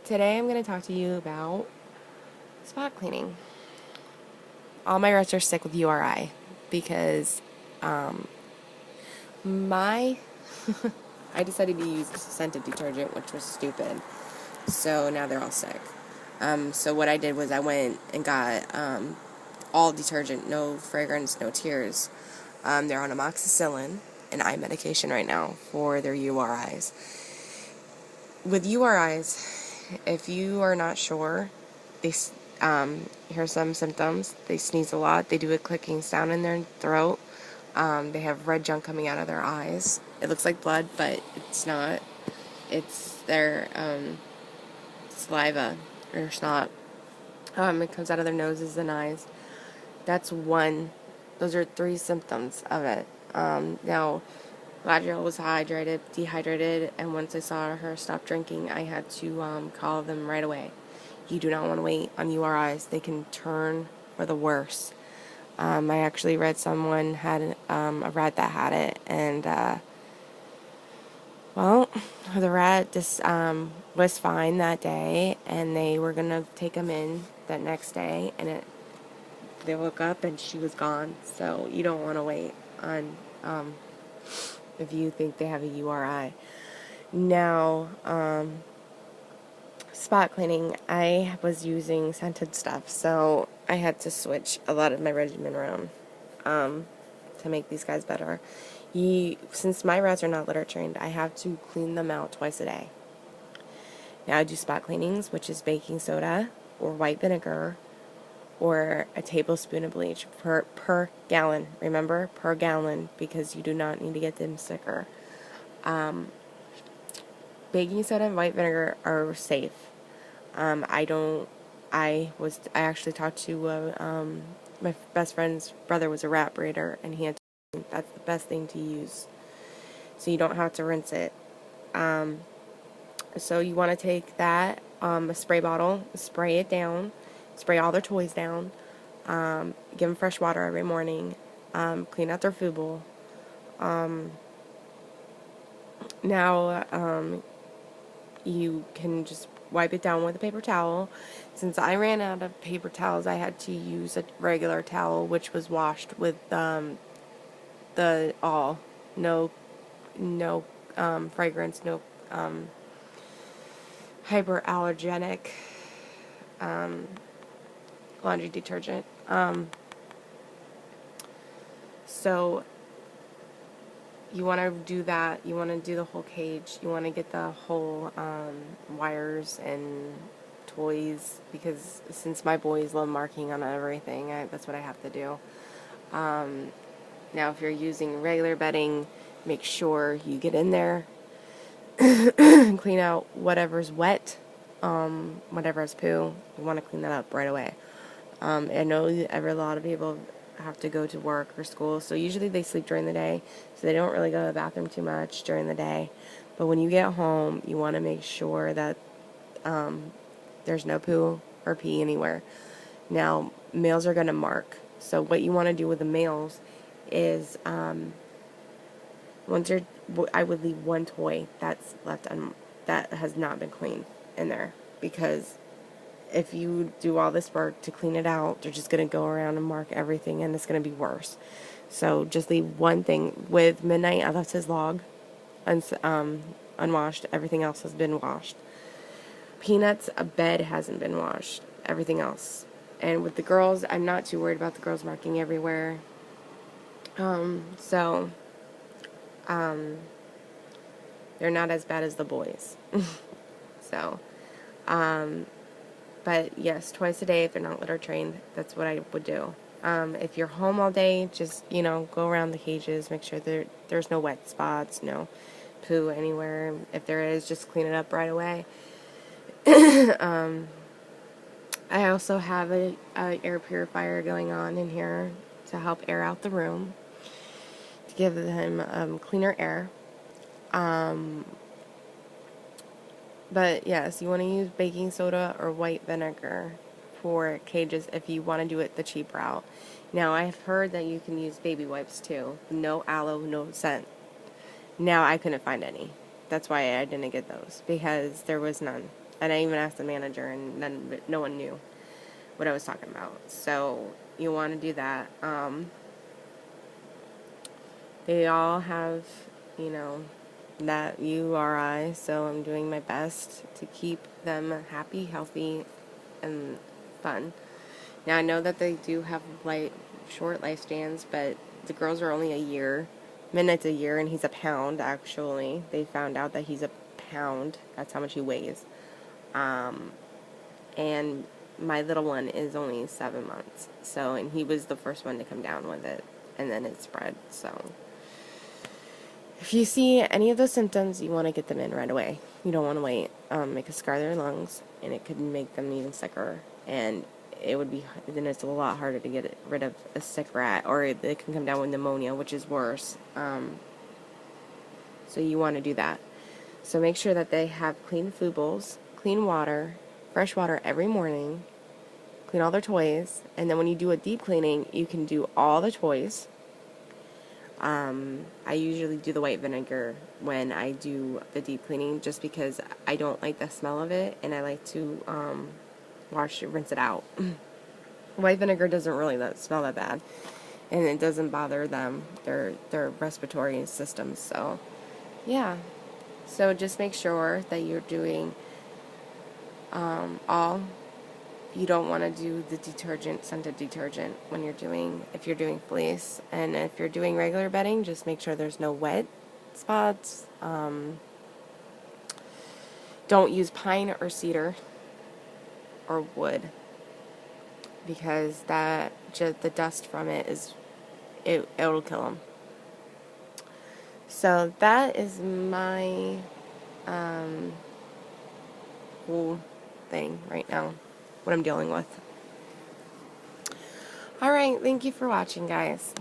Today I'm going to talk to you about spot cleaning. All my rats are sick with URI because my I decided to use scented detergent, which was stupid. So now they're all sick. So what I did was I went and got all detergent, no fragrance, no tears. They're on Amoxicillin and eye medication right now for their URIs. With URIs, if you are not sure, here's some symptoms. They sneeze a lot. They do a clicking sound in their throat. They have red junk coming out of their eyes. It looks like blood, but it's not. It's their saliva or snot. It comes out of their noses and eyes. That's one. Those are 3 symptoms of it. Now, Galadriel was dehydrated, and once I saw her stop drinking, I had to call them right away. You do not want to wait on URIs. They can turn for the worse. I actually read someone had a rat that had it, and the rat just was fine that day, and they were gonna take him in that next day, and they woke up and she was gone. So you don't want to wait on if you think they have a URI. Now, spot cleaning, I was using scented stuff, so I had to switch a lot of my regimen around to make these guys better. Since my rats are not litter trained, I have to clean them out twice a day. Now I do spot cleanings, which is baking soda or white vinegar or a tablespoon of bleach per gallon. Remember, per gallon, because you do not need to get them sicker. Baking soda and white vinegar are safe. I actually talked to my best friend's brother was a rat breeder, and he had told me that's the best thing to use, so you don't have to rinse it. So you want to take that a spray bottle, spray it down, spray all their toys down, give them fresh water every morning, clean out their food bowl. Now you can just wipe it down with a paper towel. Since I ran out of paper towels, I had to use a regular towel, which was washed with no fragrance, no hyperallergenic laundry detergent. So you want to do that. You want to do the whole cage. You want to get the whole wires and toys, because since my boys love marking on everything, that's what I have to do. Now, if you're using regular bedding, make sure you get in there and clean out whatever's wet, whatever is poo. You want to clean that up right away. I know a lot of people have to go to work or school, so usually they sleep during the day, so they don't really go to the bathroom too much during the day. But when you get home, you want to make sure that there's no poo or pee anywhere. Now, males are going to mark, so what you want to do with the males is I would leave one toy that's left that has not been cleaned in there, because if you do all this work to clean it out, they're just going to go around and mark everything, and it's going to be worse. So just leave one thing. With Midnight, I left his log unwashed. Everything else has been washed. Peanuts, a bed hasn't been washed. Everything else. And with the girls, I'm not too worried about the girls marking everywhere. They're not as bad as the boys. So, but yes, twice a day if you're not litter trained, that's what I would do. If you're home all day, just, go around the cages, make sure there's no wet spots, no poo anywhere. If there is, just clean it up right away. I also have a air purifier going on in here to help air out the room, to give them cleaner air. But yes, you want to use baking soda or white vinegar for cages if you want to do it the cheap route. Now, I've heard that you can use baby wipes too. No aloe, no scent. Now, I couldn't find any. That's why I didn't get those, because there was none. And I even asked the manager, and then no one knew what I was talking about. So you want to do that. They all have, you know, that URI, so I'm doing my best to keep them happy, healthy, and fun. Now I know that they do have short lifespans, but the girls are only a year. Midnight's a year, and he's a pound, actually. They found out that he's a pound. That's how much he weighs. And my little one is only 7 months. So, and he was the first one to come down with it, and then it spread. So, if you see any of those symptoms, you want to get them in right away. You don't want to wait. It could scar their lungs, and it could make them even sicker. And then it's a lot harder to get rid of a sick rat, or it can come down with pneumonia, which is worse. So you want to do that. So make sure that they have clean food bowls, clean water, fresh water every morning, clean all their toys, and then when you do a deep cleaning, you can do all the toys. I usually do the white vinegar when I do the deep cleaning, just because I don't like the smell of it, and I like to rinse it out. White vinegar doesn't really smell that bad, and it doesn't bother them, their respiratory systems. So, yeah. So just make sure that you're doing all. You don't want to do the scented detergent if you're doing fleece. And if you're doing regular bedding, just make sure there's no wet spots. Don't use pine or cedar or wood, because the dust from it'll kill them. So that is my whole thing right now, what I'm dealing with. Alright, thank you for watching, guys.